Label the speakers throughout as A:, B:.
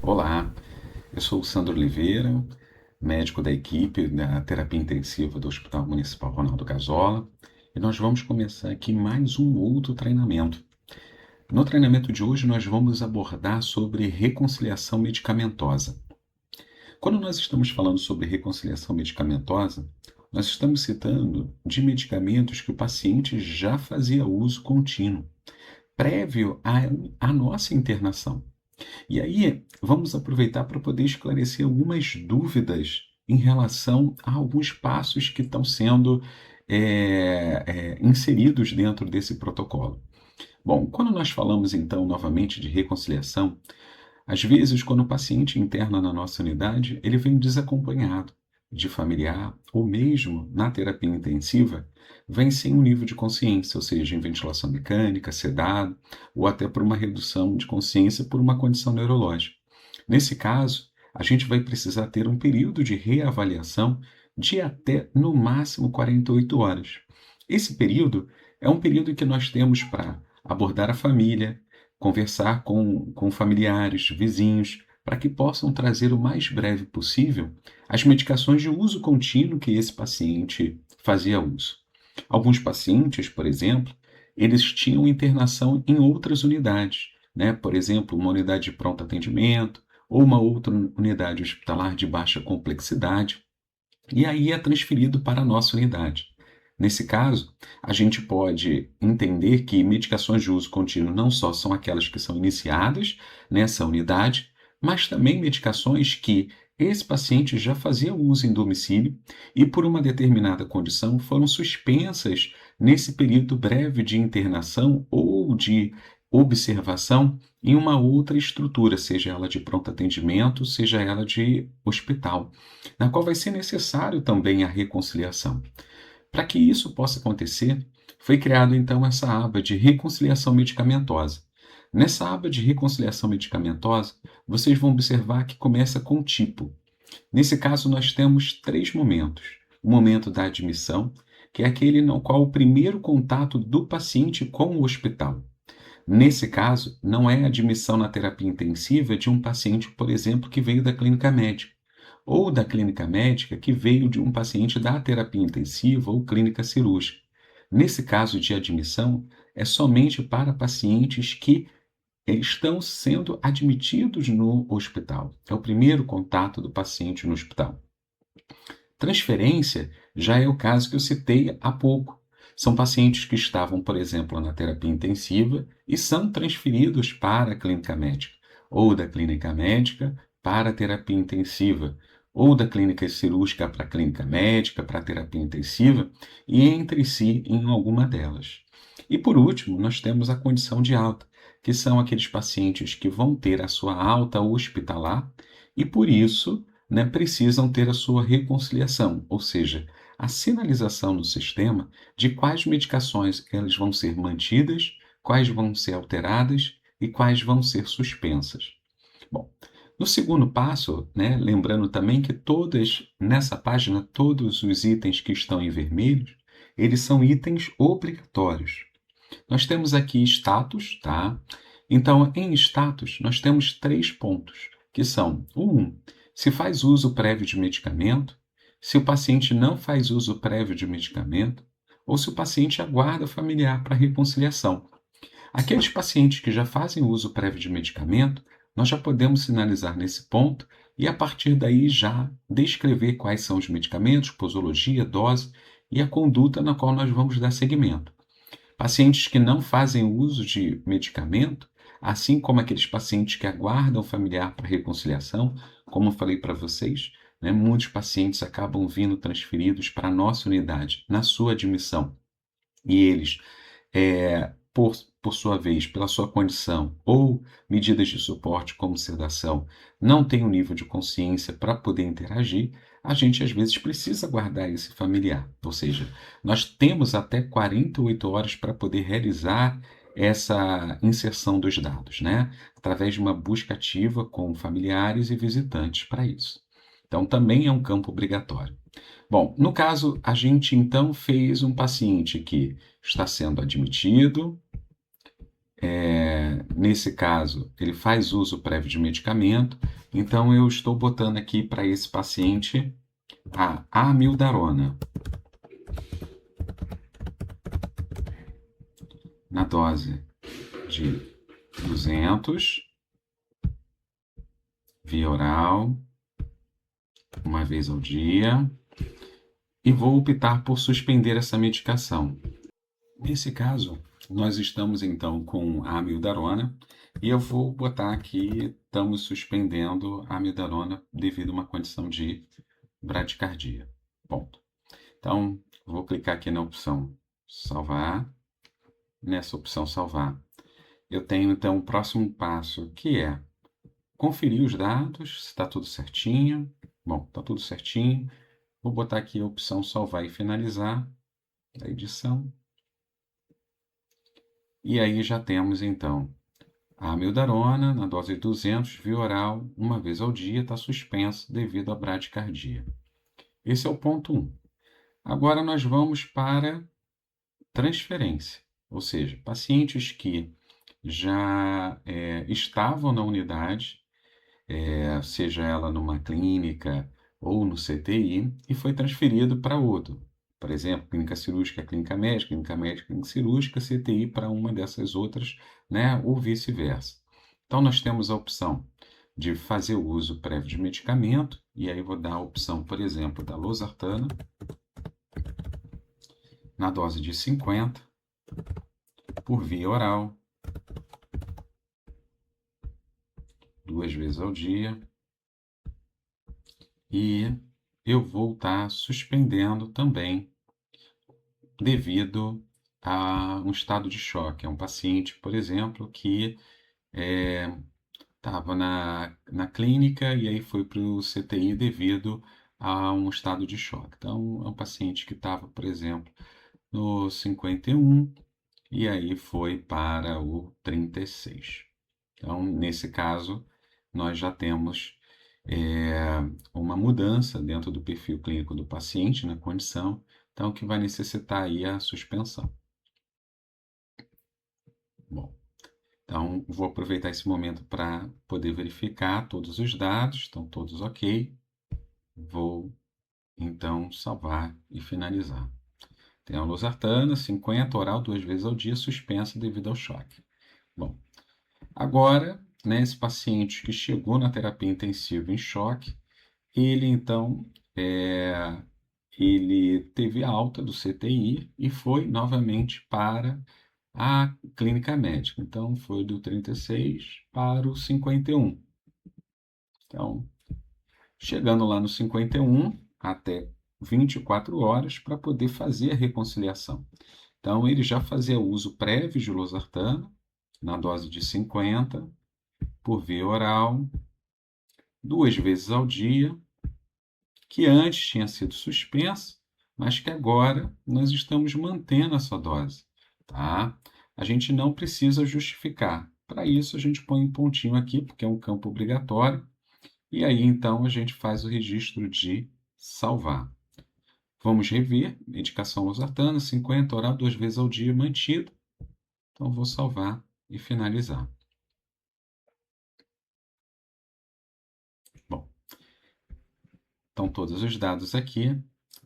A: Olá, eu sou o Sandro Oliveira, médico da equipe da terapia intensiva do Hospital Municipal Ronaldo Gazola, e nós vamos começar aqui mais um outro treinamento. No treinamento de hoje, nós vamos abordar sobre reconciliação medicamentosa. Quando nós estamos falando sobre reconciliação medicamentosa, nós estamos citando de medicamentos que o paciente já fazia uso contínuo, prévio à nossa internação. E aí, vamos aproveitar para poder esclarecer algumas dúvidas em relação a alguns passos que estão sendo inseridos dentro desse protocolo. Bom, quando nós falamos então novamente de reconciliação, às vezes, quando o paciente interna na nossa unidade, ele vem desacompanhado de familiar ou mesmo na terapia intensiva, vem sem um nível de consciência, ou seja, em ventilação mecânica, sedado, ou até por uma redução de consciência por uma condição neurológica. Nesse caso, a gente vai precisar ter um período de reavaliação de até, no máximo, 48 horas. Esse período é um período em que nós temos para abordar a família, conversar com familiares, vizinhos, para que possam trazer o mais breve possível as medicações de uso contínuo que esse paciente fazia uso. Alguns pacientes, por exemplo, eles tinham internação em outras unidades, né? Por exemplo, uma unidade de pronto atendimento ou uma outra unidade hospitalar de baixa complexidade, e aí é transferido para a nossa unidade. Nesse caso, a gente pode entender que medicações de uso contínuo não só são aquelas que são iniciadas nessa unidade, mas também medicações que esse paciente já fazia uso em domicílio e, por uma determinada condição, foram suspensas nesse período breve de internação ou de observação em uma outra estrutura, seja ela de pronto atendimento, seja ela de hospital, na qual vai ser necessário também a reconciliação. Para que isso possa acontecer, foi criado então essa aba de reconciliação medicamentosa. Nessa aba de reconciliação medicamentosa, vocês vão observar que começa com tipo. Nesse caso, nós temos três momentos. O momento da admissão, que é aquele no qual o primeiro contato do paciente com o hospital. Nesse caso, não é a admissão na terapia intensiva de um paciente, por exemplo, que veio da clínica médica, ou da clínica médica que veio de um paciente da terapia intensiva ou clínica cirúrgica. Nesse caso de admissão, é somente para pacientes que estão sendo admitidos no hospital. É o primeiro contato do paciente no hospital. Transferência já é o caso que eu citei há pouco. São pacientes que estavam, por exemplo, na terapia intensiva e são transferidos para a clínica médica, ou da clínica médica para a terapia intensiva, ou da clínica cirúrgica para a clínica médica, para a terapia intensiva, e entre si em alguma delas. E por último, nós temos a condição de alta, que são aqueles pacientes que vão ter a sua alta hospitalar e, por isso, né, precisam ter a sua reconciliação, ou seja, a sinalização no sistema de quais medicações elas vão ser mantidas, quais vão ser alteradas e quais vão ser suspensas. Bom, no segundo passo, né, lembrando também que nessa página, todos os itens que estão em vermelho, eles são itens obrigatórios. Nós temos aqui status, tá? Então, em status, nós temos três pontos, que são o 1, se faz uso prévio de medicamento, se o paciente não faz uso prévio de medicamento, ou se o paciente aguarda familiar para reconciliação. Aqueles pacientes que já fazem uso prévio de medicamento, nós já podemos sinalizar nesse ponto e, a partir daí, já descrever quais são os medicamentos, posologia, dose e a conduta na qual nós vamos dar seguimento. Pacientes que não fazem uso de medicamento, assim como aqueles pacientes que aguardam familiar para reconciliação, como eu falei para vocês, né, muitos pacientes acabam vindo transferidos para a nossa unidade na sua admissão. E eles, por sua vez, pela sua condição ou medidas de suporte como sedação, não têm um nível de consciência para poder interagir, a gente às vezes precisa guardar esse familiar. Ou seja, nós temos até 48 horas para poder realizar essa inserção dos dados, né? Através de uma busca ativa com familiares e visitantes para isso. Então, também é um campo obrigatório. Bom, no caso, a gente então fez um paciente que está sendo admitido, nesse caso, ele faz uso prévio de medicamento, então eu estou botando aqui para esse paciente a amildarona, na dose de 200, via oral, uma vez ao dia, e vou optar por suspender essa medicação. Nesse caso, nós estamos então com a amildarona e eu vou botar aqui, estamos suspendendo a amildarona devido a uma condição de bradicardia. Ponto. Então, vou clicar aqui na opção salvar. Nessa opção salvar, eu tenho então o próximo passo, que é conferir os dados, se está tudo certinho. Bom, está tudo certinho. Vou botar aqui a opção salvar e finalizar a edição. E aí já temos então a amildarona na dose de 200 via oral, uma vez ao dia, está suspenso devido à bradicardia. Esse é o ponto 1. Agora nós vamos para transferência, ou seja, pacientes que já estavam na unidade, seja ela numa clínica ou no CTI, e foi transferido para outro. Por exemplo, clínica cirúrgica, clínica médica, clínica cirúrgica, CTI para uma dessas outras, né, ou vice-versa. Então, nós temos a opção de fazer o uso prévio de medicamento, e aí vou dar a opção, por exemplo, da losartana, na dose de 50, por via oral, 2 vezes ao dia, e eu vou estar suspendendo também devido a um estado de choque. É um paciente, por exemplo, que estava na clínica e aí foi para o CTI devido a um estado de choque. Então, é um paciente que estava, por exemplo, no 51 e aí foi para o 36. Então, nesse caso, nós já temos uma mudança dentro do perfil clínico do paciente, na condição, então que vai necessitar aí a suspensão. Bom, então vou aproveitar esse momento para poder verificar todos os dados, estão todos ok. Vou então salvar e finalizar. Tem a losartana, 50 oral 2 vezes ao dia, suspensa devido ao choque. Bom, agora, né, esse paciente que chegou na terapia intensiva em choque, ele então ele teve alta do CTI e foi novamente para a clínica médica. Então, foi do 36 para o 51. Então, chegando lá no 51, até 24 horas para poder fazer a reconciliação. Então, ele já fazia uso prévio de losartana, na dose de 50, por via oral, 2 vezes ao dia, que antes tinha sido suspensa, mas que agora nós estamos mantendo essa dose, tá? A gente não precisa justificar. Para isso, a gente põe um pontinho aqui, porque é um campo obrigatório, e aí então a gente faz o registro de salvar. Vamos rever, medicação losartana, 50 oral 2 vezes ao dia, mantido. Então, vou salvar e finalizar. Bom, estão todos os dados aqui.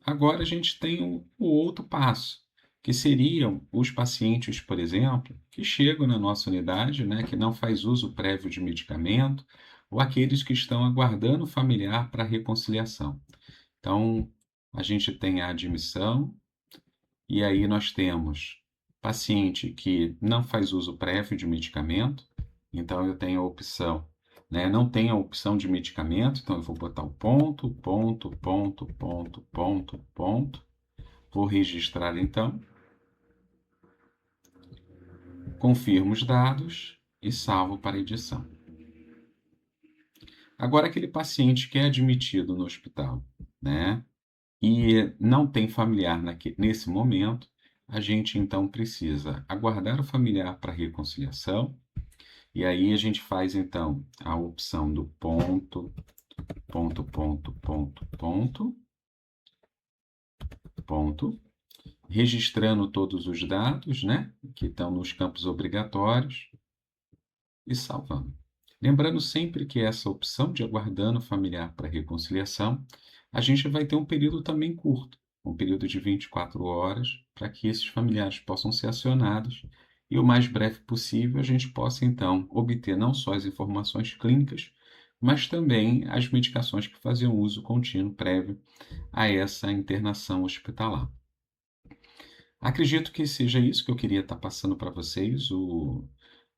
A: Agora a gente tem o outro passo, que seriam os pacientes, por exemplo, que chegam na nossa unidade, né, que não faz uso prévio de medicamento, ou aqueles que estão aguardando o familiar para reconciliação. Então, a gente tem a admissão, e aí nós temos paciente que não faz uso prévio de medicamento, então eu tenho a opção, né? Não tem a opção de medicamento, então eu vou botar o ponto, ponto, ponto, ponto, ponto, ponto. Vou registrar então, confirmo os dados e salvo para edição. Agora, aquele paciente que é admitido no hospital, né? E não tem familiar nesse momento, a gente então precisa aguardar o familiar para reconciliação, e aí a gente faz então a opção do ponto, ponto, ponto, ponto, ponto, ponto, registrando todos os dados, né, que estão nos campos obrigatórios e salvando. Lembrando sempre que essa opção de aguardando familiar para reconciliação, a gente vai ter um período também curto, um período de 24 horas, para que esses familiares possam ser acionados e o mais breve possível a gente possa então obter não só as informações clínicas, mas também as medicações que faziam uso contínuo prévio a essa internação hospitalar. Acredito que seja isso que eu queria estar passando para vocês.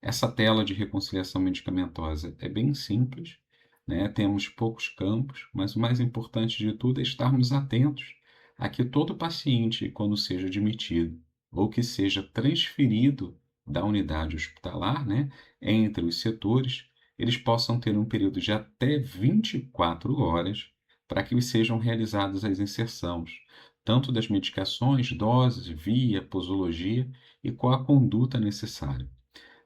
A: Essa tela de reconciliação medicamentosa é bem simples, né? Temos poucos campos, mas o mais importante de tudo é estarmos atentos a que todo paciente, quando seja admitido ou que seja transferido da unidade hospitalar, né, entre os setores, eles possam ter um período de até 24 horas para que sejam realizadas as inserções tanto das medicações, doses, via, posologia e qual a conduta necessária.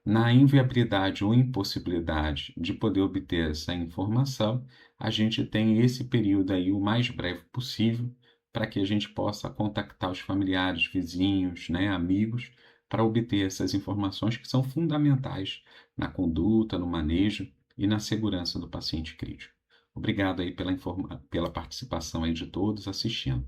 A: Na inviabilidade ou impossibilidade de poder obter essa informação, a gente tem esse período aí o mais breve possível para que a gente possa contactar os familiares, vizinhos, né, amigos, para obter essas informações que são fundamentais na conduta, no manejo e na segurança do paciente crítico. Obrigado aí pela participação aí de todos assistindo.